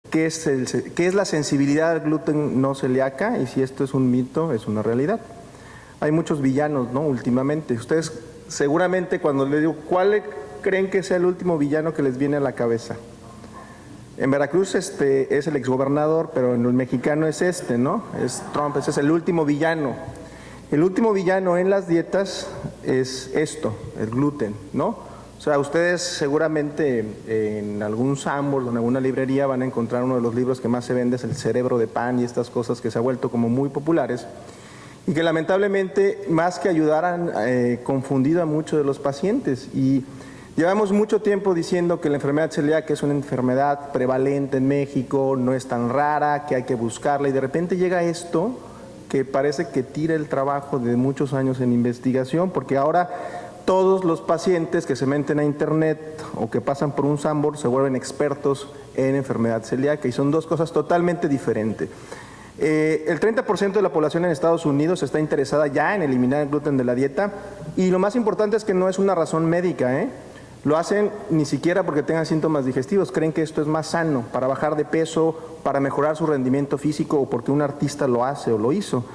qué es la sensibilidad al gluten no celíaca y si esto es un mito, es una realidad. Hay muchos villanos, ¿no? Últimamente. Ustedes seguramente cuando les digo, ¿cuál creen que sea el último villano que les viene a la cabeza? En Veracruz es el exgobernador, pero en el mexicano es ¿no? Es Trump, ese es el último villano. El último villano en las dietas es esto, el gluten, ¿no? O sea, ustedes seguramente en algún Sanborns o en alguna librería van a encontrar uno de los libros que más se vende, es El cerebro de pan y estas cosas que se han vuelto como muy populares y que lamentablemente más que ayudar han confundido a muchos de los pacientes. Y llevamos mucho tiempo diciendo que la enfermedad celíaca es una enfermedad prevalente en México, no es tan rara, que hay que buscarla y de repente llega esto que parece que tira el trabajo de muchos años en investigación, porque ahora todos los pacientes que se meten a internet o que pasan por un Sanborns se vuelven expertos en enfermedad celíaca y son dos cosas totalmente diferentes. El 30% de la población en Estados Unidos está interesada ya en eliminar el gluten de la dieta y lo más importante es que no es una razón médica, Lo hacen ni siquiera porque tengan síntomas digestivos, creen que esto es más sano para bajar de peso, para mejorar su rendimiento físico o porque un artista lo hace o lo hizo.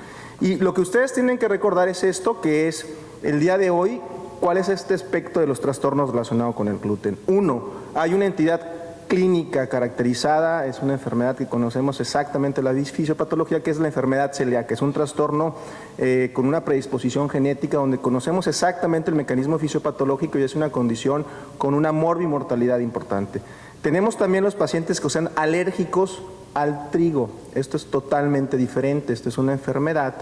Y lo que ustedes tienen que recordar es esto, que es el día de hoy, ¿cuál es este aspecto de los trastornos relacionados con el gluten? Uno, hay una entidad clínica caracterizada, es una enfermedad que conocemos exactamente la fisiopatología, que es la enfermedad celíaca, es un trastorno con una predisposición genética donde conocemos exactamente el mecanismo fisiopatológico y es una condición con una morbimortalidad importante. Tenemos también los pacientes que sean alérgicos al trigo, esto es totalmente diferente, esto es una enfermedad.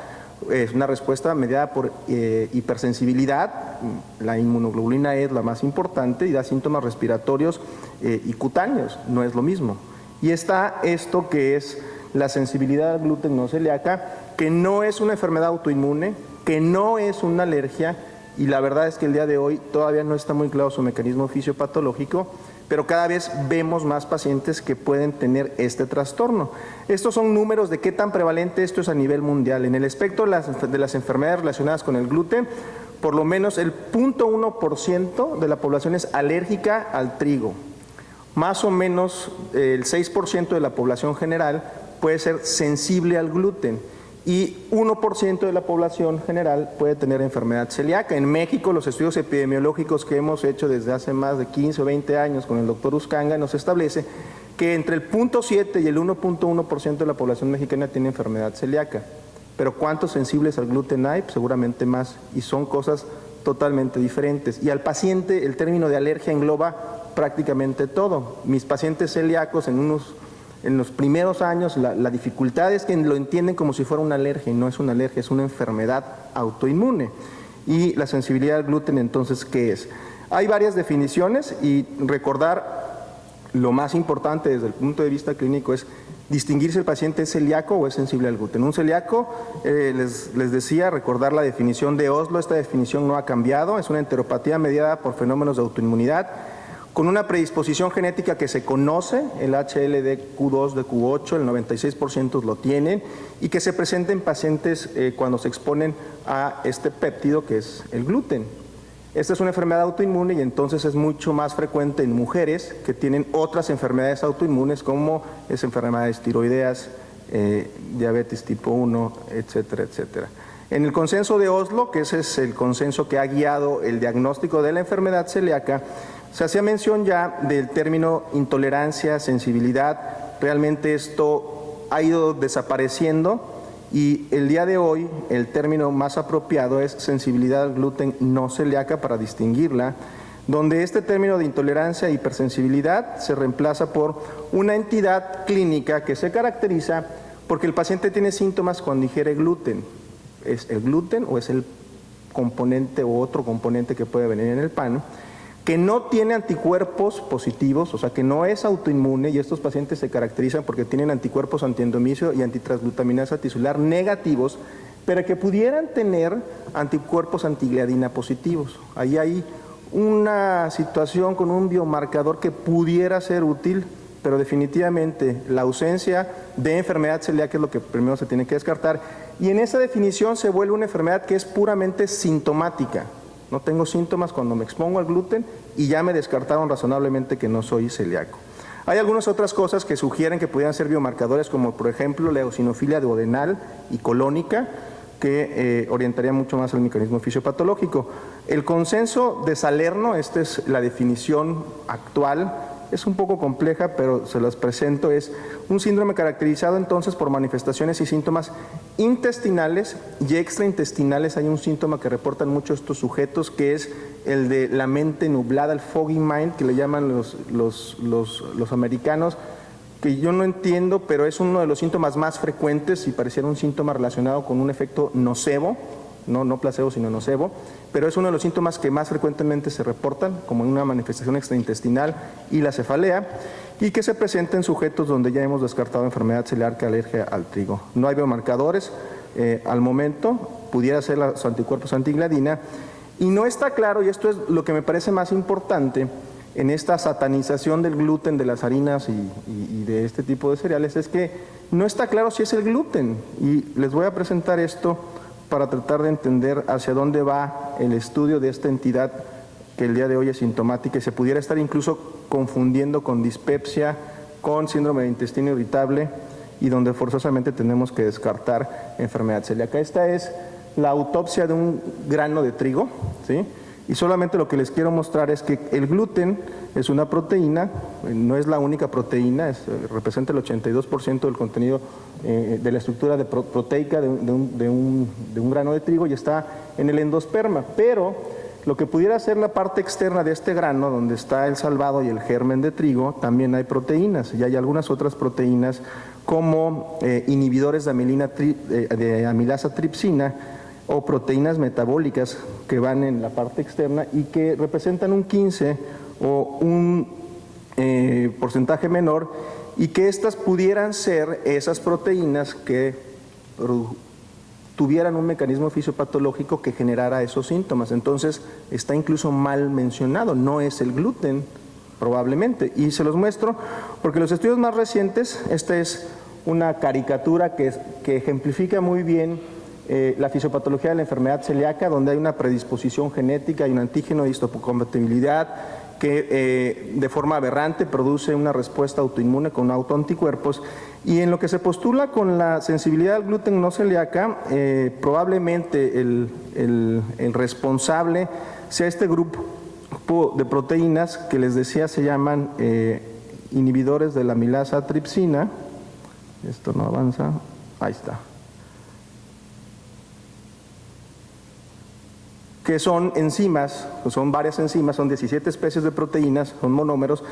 Es una respuesta mediada por hipersensibilidad, la inmunoglobulina E es la más importante y da síntomas respiratorios y cutáneos, no es lo mismo. Y está esto que es la sensibilidad al gluten no celíaca, que no es una enfermedad autoinmune, que no es una alergia y la verdad es que el día de hoy todavía no está muy claro su mecanismo fisiopatológico, pero cada vez vemos más pacientes que pueden tener este trastorno. Estos son números de qué tan prevalente esto es a nivel mundial. En el espectro de las enfermedades relacionadas con el gluten, por lo menos el 0.1% de la población es alérgica al trigo. Más o menos el 6% de la población general puede ser sensible al gluten. Y 1% de la población general puede tener enfermedad celíaca. En México, los estudios epidemiológicos que hemos hecho desde hace más de 15 o 20 años con el doctor Uscanga nos establece que entre el 0.7 y el 1.1% de la población mexicana tiene enfermedad celíaca. Pero ¿cuántos sensibles al gluten hay? Pues seguramente más, y son cosas totalmente diferentes. Y al paciente el término de alergia engloba prácticamente todo. Mis pacientes celíacos en los primeros años, la dificultad es que lo entienden como si fuera una alergia y no es una alergia, es una enfermedad autoinmune. Y la sensibilidad al gluten, entonces, ¿qué es? Hay varias definiciones y recordar lo más importante desde el punto de vista clínico es distinguir si el paciente es celíaco o es sensible al gluten. Un celíaco, les decía, recordar la definición de Oslo, esta definición no ha cambiado, es una enteropatía mediada por fenómenos de autoinmunidad, con una predisposición genética que se conoce, el HLD-Q2 de Q8, el 96% lo tienen, y que se presenta en pacientes cuando se exponen a este péptido que es el gluten. Esta es una enfermedad autoinmune y entonces es mucho más frecuente en mujeres que tienen otras enfermedades autoinmunes como es enfermedades tiroideas, diabetes tipo 1, etcétera, etcétera. En el consenso de Oslo, que ese es el consenso que ha guiado el diagnóstico de la enfermedad celíaca, se hacía mención ya del término intolerancia, sensibilidad. Realmente esto ha ido desapareciendo y el día de hoy el término más apropiado es sensibilidad al gluten no celíaca para distinguirla, donde este término de intolerancia e hipersensibilidad se reemplaza por una entidad clínica que se caracteriza porque el paciente tiene síntomas cuando ingiere gluten. ¿Es el gluten o es el componente o otro componente que puede venir en el pan? Que no tiene anticuerpos positivos, o sea que no es autoinmune y estos pacientes se caracterizan porque tienen anticuerpos antiendomicio y antitransglutaminasa tisular negativos, pero que pudieran tener anticuerpos antigliadina positivos. Ahí hay una situación con un biomarcador que pudiera ser útil, pero definitivamente la ausencia de enfermedad celíaca es lo que primero se tiene que descartar. Y en esa definición se vuelve una enfermedad que es puramente sintomática. No tengo síntomas cuando me expongo al gluten y ya me descartaron razonablemente que no soy celíaco. Hay algunas otras cosas que sugieren que pudieran ser biomarcadores, como por ejemplo la eosinofilia duodenal y colónica, que orientaría mucho más al mecanismo fisiopatológico. El consenso de Salerno, esta es la definición actual, es un poco compleja, pero se las presento, es un síndrome caracterizado entonces por manifestaciones y síntomas intestinales y extraintestinales. Hay un síntoma que reportan mucho estos sujetos, que es el de la mente nublada, el foggy mind, que le llaman los americanos, que yo no entiendo, pero es uno de los síntomas más frecuentes y pareciera un síntoma relacionado con un efecto nocebo, no placebo, sino nocebo, pero es uno de los síntomas que más frecuentemente se reportan, como una manifestación extraintestinal y la cefalea, y que se presenta en sujetos donde ya hemos descartado enfermedad celíaca, alergia al trigo. No hay biomarcadores al momento, pudiera ser los anticuerpos antigladina, y no está claro, y esto es lo que me parece más importante, en esta satanización del gluten, de las harinas y de este tipo de cereales, es que no está claro si es el gluten. Y les voy a presentar esto para tratar de entender hacia dónde va el estudio de esta entidad que el día de hoy es sintomática y se pudiera estar incluso confundiendo con dispepsia, con síndrome de intestino irritable y donde forzosamente tenemos que descartar enfermedad celíaca. Esta es la autopsia de un grano de trigo, ¿sí? Y solamente lo que les quiero mostrar es que el gluten es una proteína, no es la única proteína, representa el 82% del contenido de la estructura proteica de un grano de trigo y está en el endosperma. Pero lo que pudiera ser la parte externa de este grano, donde está el salvado y el germen de trigo, también hay proteínas y hay algunas otras proteínas como inhibidores de amilasa tripsina, o proteínas metabólicas que van en la parte externa y que representan un 15 o un porcentaje menor, y que estas pudieran ser esas proteínas que tuvieran un mecanismo fisiopatológico que generara esos síntomas. Entonces está incluso mal mencionado, no es el gluten probablemente. Y se los muestro porque los estudios más recientes, esta es una caricatura que ejemplifica muy bien la fisiopatología de la enfermedad celíaca, donde hay una predisposición genética, hay un antígeno de histocompatibilidad que de forma aberrante produce una respuesta autoinmune con autoanticuerpos, y en lo que se postula con la sensibilidad al gluten no celíaca, probablemente el responsable sea este grupo de proteínas que les decía se llaman inhibidores de la amilasa tripsina. Esto no avanza, ahí está. Que son enzimas, son varias enzimas, son 17 especies de proteínas, son monómeros,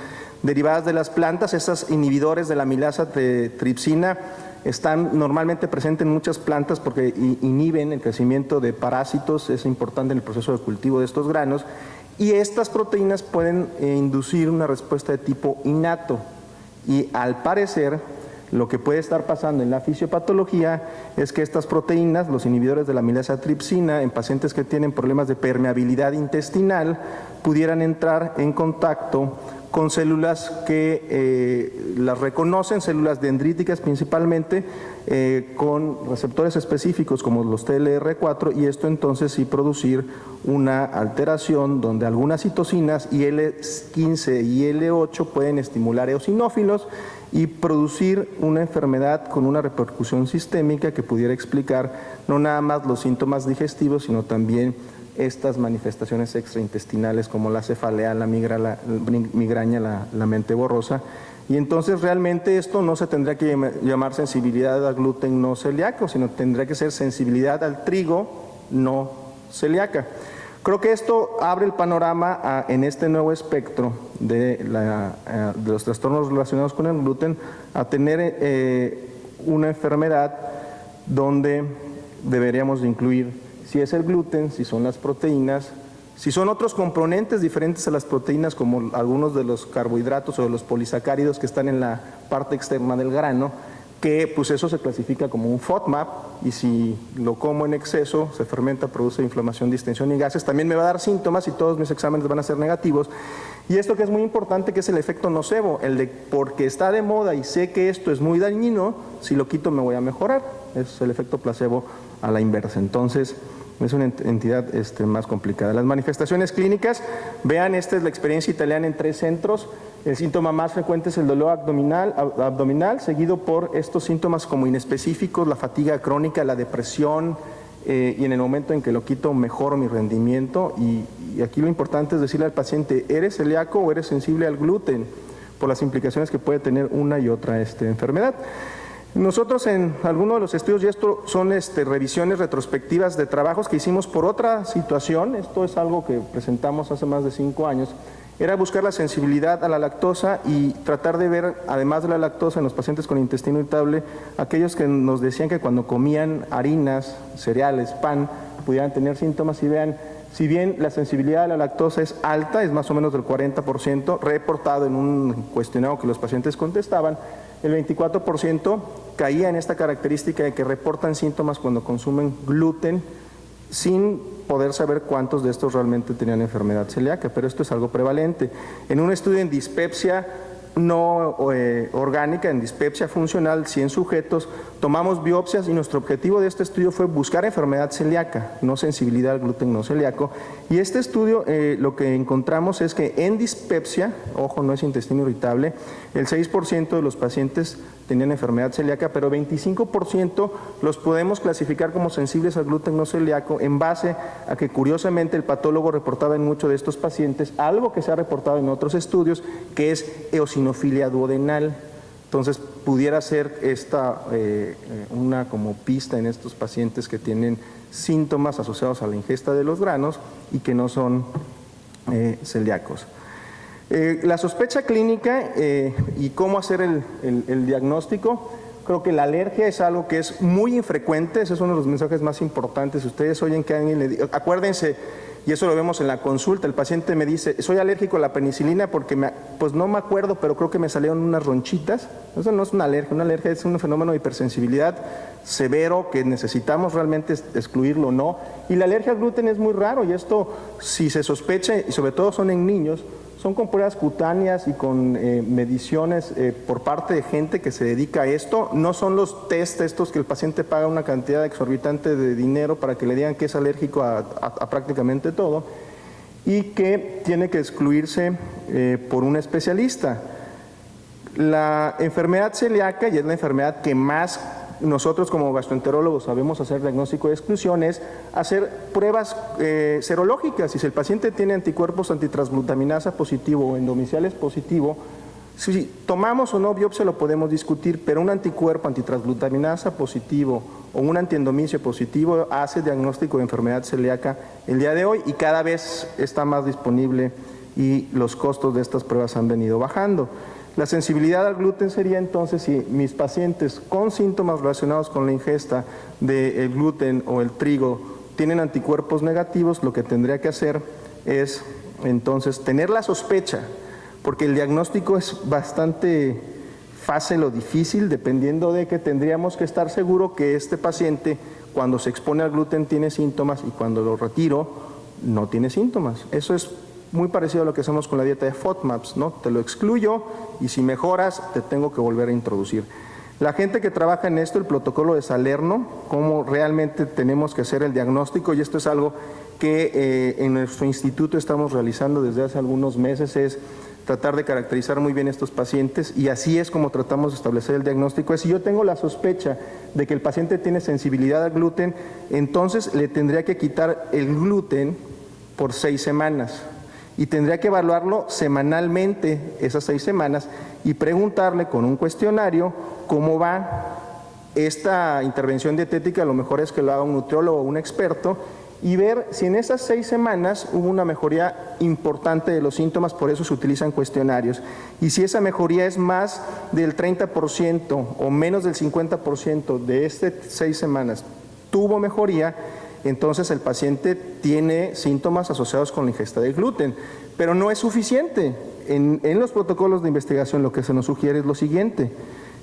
derivadas de las plantas. Estos inhibidores de la amilasa tripsina están normalmente presentes en muchas plantas porque inhiben el crecimiento de parásitos, es importante en el proceso de cultivo de estos granos, y estas proteínas pueden inducir una respuesta de tipo innato, y al parecer lo que puede estar pasando en la fisiopatología es que estas proteínas, los inhibidores de la amilasa tripsina, en pacientes que tienen problemas de permeabilidad intestinal, pudieran entrar en contacto con células que las reconocen, células dendríticas principalmente, con receptores específicos como los TLR4, y esto entonces sí producir una alteración donde algunas citocinas IL-15 y IL-8 pueden estimular eosinófilos y producir una enfermedad con una repercusión sistémica que pudiera explicar no nada más los síntomas digestivos, sino también estas manifestaciones extraintestinales como la cefalea, la migraña, la mente borrosa. Y entonces realmente esto no se tendría que llamar sensibilidad al gluten no celíaco, sino tendría que ser sensibilidad al trigo no celíaca. Creo que esto abre el panorama en este nuevo espectro de los trastornos relacionados con el gluten a tener una enfermedad donde deberíamos de incluir si es el gluten, si son las proteínas, si son otros componentes diferentes a las proteínas como algunos de los carbohidratos o de los polisacáridos que están en la parte externa del grano, que pues eso se clasifica como un FODMAP, y si lo como en exceso, se fermenta, produce inflamación, distensión y gases, también me va a dar síntomas y todos mis exámenes van a ser negativos. Y esto que es muy importante, que es el efecto nocebo, el de porque está de moda y sé que esto es muy dañino, si lo quito me voy a mejorar, es el efecto placebo a la inversa. Entonces es una entidad más complicada. Las manifestaciones clínicas, vean, esta es la experiencia italiana en 3 centros. El síntoma más frecuente es el dolor abdominal, seguido por estos síntomas como inespecíficos, la fatiga crónica, la depresión, y en el momento en que lo quito mejoro mi rendimiento. Y aquí lo importante es decirle al paciente, ¿eres celíaco o eres sensible al gluten? Por las implicaciones que puede tener una y otra enfermedad. Nosotros en algunos de los estudios, y esto son revisiones retrospectivas de trabajos que hicimos por otra situación, esto es algo que presentamos hace más de 5 años, era buscar la sensibilidad a la lactosa y tratar de ver, además de la lactosa en los pacientes con intestino irritable, aquellos que nos decían que cuando comían harinas, cereales, pan, pudieran tener síntomas. Y vean, si bien la sensibilidad a la lactosa es alta, es más o menos del 40%, reportado en un cuestionario que los pacientes contestaban, el 24% caía en esta característica de que reportan síntomas cuando consumen gluten, sin poder saber cuántos de estos realmente tenían enfermedad celíaca, pero esto es algo prevalente. En un estudio en dispepsia no orgánica, en dispepsia funcional, 100 sujetos, tomamos biopsias y nuestro objetivo de este estudio fue buscar enfermedad celíaca, no sensibilidad al gluten no celíaco. Y este estudio lo que encontramos es que en dispepsia, ojo, no es intestino irritable, el 6% de los pacientes tenían enfermedad celíaca, pero 25% los podemos clasificar como sensibles al gluten no celíaco en base a que curiosamente el patólogo reportaba en muchos de estos pacientes algo que se ha reportado en otros estudios, que es eosinofilia duodenal. Entonces pudiera ser esta una como pista en estos pacientes que tienen síntomas asociados a la ingesta de los granos y que no son celíacos. La sospecha clínica y cómo hacer el diagnóstico, creo que la alergia es algo que es muy infrecuente, ese es uno de los mensajes más importantes. Ustedes oyen que alguien le dice, acuérdense, y eso lo vemos en la consulta, el paciente me dice, soy alérgico a la penicilina porque pues no me acuerdo, pero creo que me salieron unas ronchitas. Eso no es una alergia es un fenómeno de hipersensibilidad severo que necesitamos realmente excluirlo o no. Y la alergia al gluten es muy raro, y esto, si se sospecha, y sobre todo son en niños, son con pruebas cutáneas y con mediciones por parte de gente que se dedica a esto. No son los test estos que el paciente paga una cantidad exorbitante de dinero para que le digan que es alérgico a prácticamente todo y que tiene que excluirse por un especialista. La enfermedad celíaca, y es la enfermedad que más nosotros como gastroenterólogos sabemos hacer diagnóstico de exclusión, es hacer pruebas serológicas. Y si el paciente tiene anticuerpos antitransglutaminasa positivo o endomiciales positivo, si tomamos o no biopsia lo podemos discutir, pero un anticuerpo antitransglutaminasa positivo o un antiendomicio positivo hace diagnóstico de enfermedad celíaca el día de hoy, y cada vez está más disponible y los costos de estas pruebas han venido bajando. La sensibilidad al gluten sería entonces si mis pacientes con síntomas relacionados con la ingesta del gluten o el trigo tienen anticuerpos negativos, lo que tendría que hacer es entonces tener la sospecha, porque el diagnóstico es bastante fácil o difícil, dependiendo de que tendríamos que estar seguro que este paciente cuando se expone al gluten tiene síntomas y cuando lo retiro no tiene síntomas. Eso es muy parecido a lo que hacemos con la dieta de FODMAPs, ¿no? Te lo excluyo y si mejoras te tengo que volver a introducir. La gente que trabaja en esto, el protocolo de Salerno, cómo realmente tenemos que hacer el diagnóstico, y esto es algo que en nuestro instituto estamos realizando desde hace algunos meses, es tratar de caracterizar muy bien estos pacientes, y así es como tratamos de establecer el diagnóstico. Si yo tengo la sospecha de que el paciente tiene sensibilidad al gluten, entonces le tendría que quitar el gluten por 6 semanas. Y tendría que evaluarlo semanalmente esas 6 semanas y preguntarle con un cuestionario cómo va esta intervención dietética. A lo mejor es que lo haga un nutriólogo o un experto, y ver si en esas 6 semanas hubo una mejoría importante de los síntomas. Por eso se utilizan cuestionarios. Y si esa mejoría es más del 30% o menos del 50% de estas 6 semanas tuvo mejoría, entonces el paciente tiene síntomas asociados con la ingesta de gluten. Pero no es suficiente. En los protocolos de investigación lo que se nos sugiere es lo siguiente: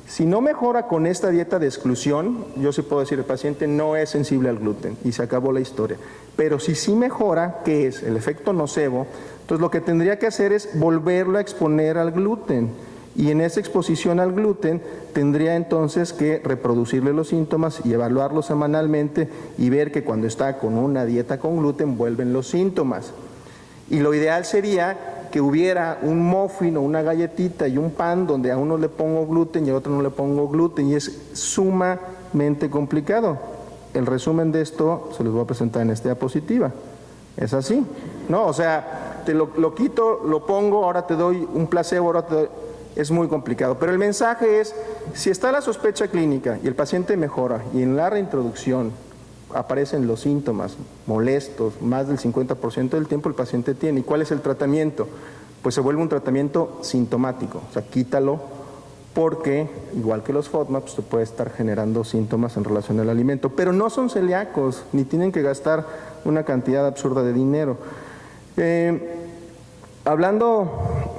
si no mejora con esta dieta de exclusión, yo sí puedo decir el paciente no es sensible al gluten y se acabó la historia. Pero si sí mejora, ¿qué es? El efecto nocebo. Entonces lo que tendría que hacer es volverlo a exponer al gluten. Y en esa exposición al gluten tendría entonces que reproducirle los síntomas y evaluarlo semanalmente y ver que cuando está con una dieta con gluten vuelven los síntomas. Y lo ideal sería que hubiera un muffin o una galletita y un pan donde a uno le pongo gluten y a otro no le pongo gluten, y es sumamente complicado. El resumen de esto se los voy a presentar en esta diapositiva. Es así, ¿no? O sea, te lo quito, lo pongo, ahora te doy un placebo, ahora te doy... Es muy complicado. Pero el mensaje es, si está la sospecha clínica y el paciente mejora y en la reintroducción aparecen los síntomas molestos, más del 50% del tiempo el paciente tiene. ¿Y cuál es el tratamiento? Pues se vuelve un tratamiento sintomático, o sea, quítalo, porque igual que los FODMAPs, se puede estar generando síntomas en relación al alimento, pero no son celíacos, ni tienen que gastar una cantidad absurda de dinero. Hablando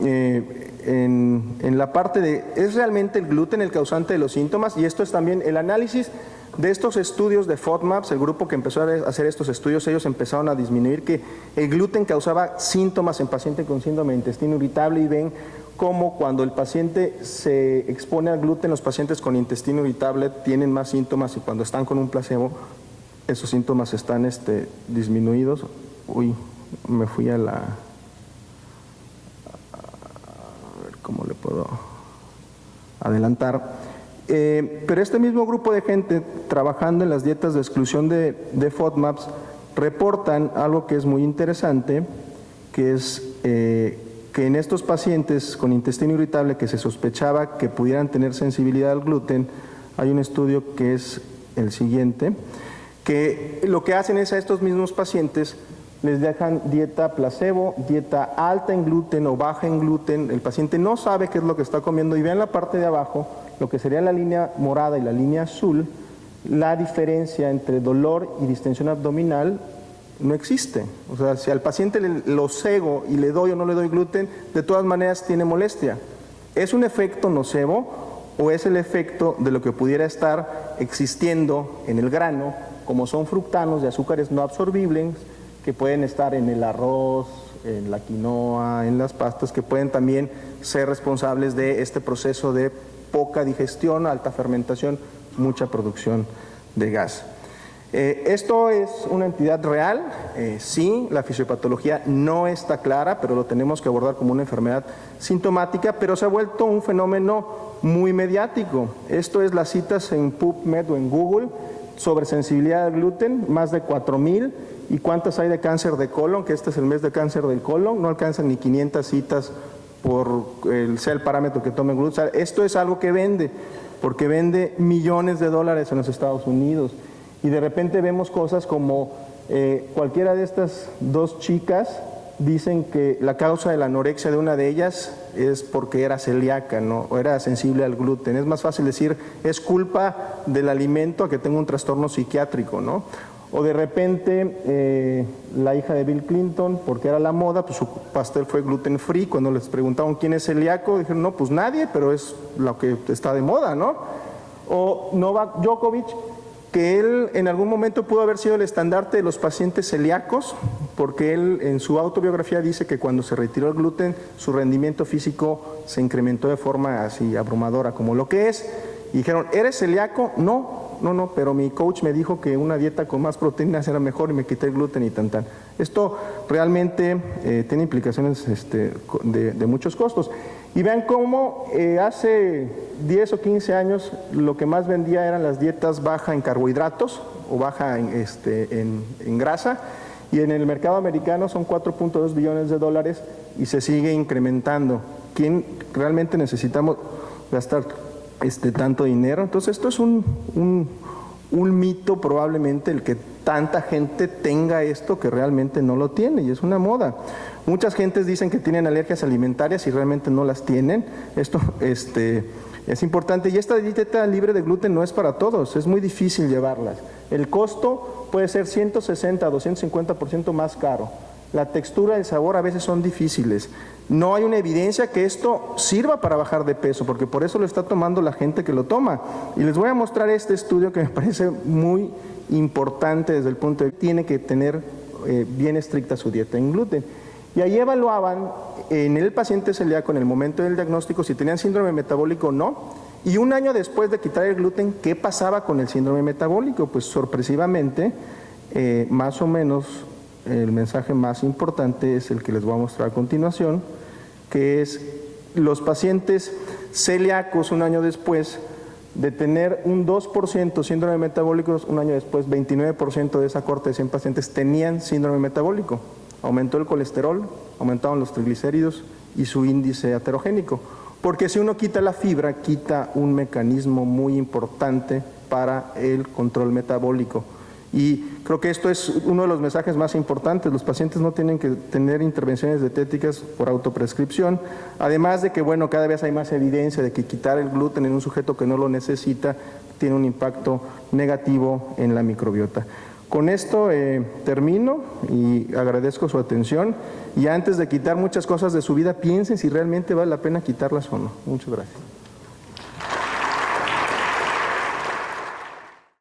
en la parte de, ¿es realmente el gluten el causante de los síntomas? Y esto es también el análisis de estos estudios de FODMAPs. El grupo que empezó a hacer estos estudios, ellos empezaron a disminuir que el gluten causaba síntomas en pacientes con síndrome de intestino irritable, y ven cómo cuando el paciente se expone al gluten, los pacientes con intestino irritable tienen más síntomas, y cuando están con un placebo, esos síntomas están disminuidos. Uy, me fui a la... A ver cómo le puedo adelantar. Pero este mismo grupo de gente trabajando en las dietas de exclusión de FODMAPs reportan algo que es muy interesante, que es que en estos pacientes con intestino irritable que se sospechaba que pudieran tener sensibilidad al gluten, hay un estudio que es el siguiente, que lo que hacen es a estos mismos pacientes les dejan dieta placebo, dieta alta en gluten o baja en gluten. El paciente no sabe qué es lo que está comiendo, y vean la parte de abajo, lo que sería la línea morada y la línea azul, la diferencia entre dolor y distensión abdominal no existe. O sea, si al paciente lo cego y le doy o no le doy gluten, de todas maneras tiene molestia. ¿Es un efecto nocebo o es el efecto de lo que pudiera estar existiendo en el grano, como son fructanos de azúcares no absorbibles, que pueden estar en el arroz, en la quinoa, en las pastas, que pueden también ser responsables de este proceso de poca digestión, alta fermentación, mucha producción de gas? Esto es una entidad real, sí, la fisiopatología no está clara, pero lo tenemos que abordar como una enfermedad sintomática, pero se ha vuelto un fenómeno muy mediático. Esto es las citas en PubMed o en Google sobre sensibilidad al gluten, más de 4,000. ¿Y cuántas hay de cáncer de colon? Que este es el mes de cáncer del colon, no alcanzan ni 500 citas por sea el parámetro que tome gluten. O sea, esto es algo que vende, porque vende millones de dólares en los Estados Unidos. Y de repente vemos cosas como cualquiera de estas dos chicas dicen que la causa de la anorexia de una de ellas es porque era celíaca, ¿no? O era sensible al gluten. Es más fácil decir, es culpa del alimento a que tenga un trastorno psiquiátrico, ¿no? O de repente la hija de Bill Clinton, porque era la moda, pues su pastel fue gluten free. Cuando les preguntaron quién es celíaco, dijeron, no, pues nadie, pero es lo que está de moda, ¿no? O Novak Djokovic, que él en algún momento pudo haber sido el estandarte de los pacientes celíacos, porque él en su autobiografía dice que cuando se retiró el gluten, su rendimiento físico se incrementó de forma así abrumadora, como lo que es. Y dijeron, ¿eres celíaco? No, pero mi coach me dijo que una dieta con más proteínas era mejor y me quité el gluten y tan. Esto realmente tiene implicaciones de muchos costos. Y vean cómo hace 10 o 15 años lo que más vendía eran las dietas baja en carbohidratos o baja en grasa, y en el mercado americano son 4.2 billones de dólares y se sigue incrementando. ¿Quién realmente necesitamos gastar tanto dinero? Entonces esto es un mito probablemente, el que tanta gente tenga esto que realmente no lo tiene, y es una moda. Muchas gentes dicen que tienen alergias alimentarias y realmente no las tienen. Esto es importante, y esta dieta libre de gluten no es para todos, es muy difícil llevarlas. El costo puede ser 160 a 250% más caro. La textura y el sabor a veces son difíciles. No hay una evidencia que esto sirva para bajar de peso, porque por eso lo está tomando la gente que lo toma. Y les voy a mostrar este estudio que me parece muy importante desde el punto de que tiene que tener bien estricta su dieta en gluten. Y ahí evaluaban en el paciente celíaco en el momento del diagnóstico si tenían síndrome metabólico o no. Y un año después de quitar el gluten, ¿qué pasaba con el síndrome metabólico? Pues sorpresivamente, más o menos, el mensaje más importante es el que les voy a mostrar a continuación, que es los pacientes celíacos un año después de tener un 2% síndrome metabólico, un año después 29% de esa corte de 100 pacientes tenían síndrome metabólico. Aumentó el colesterol, aumentaron los triglicéridos y su índice aterogénico. Porque si uno quita la fibra, quita un mecanismo muy importante para el control metabólico. Y creo que esto es uno de los mensajes más importantes. Los pacientes no tienen que tener intervenciones dietéticas por autoprescripción. Además de que, bueno, cada vez hay más evidencia de que quitar el gluten en un sujeto que no lo necesita tiene un impacto negativo en la microbiota. Con esto termino y agradezco su atención. Y antes de quitar muchas cosas de su vida, piensen si realmente vale la pena quitarlas o no. Muchas gracias.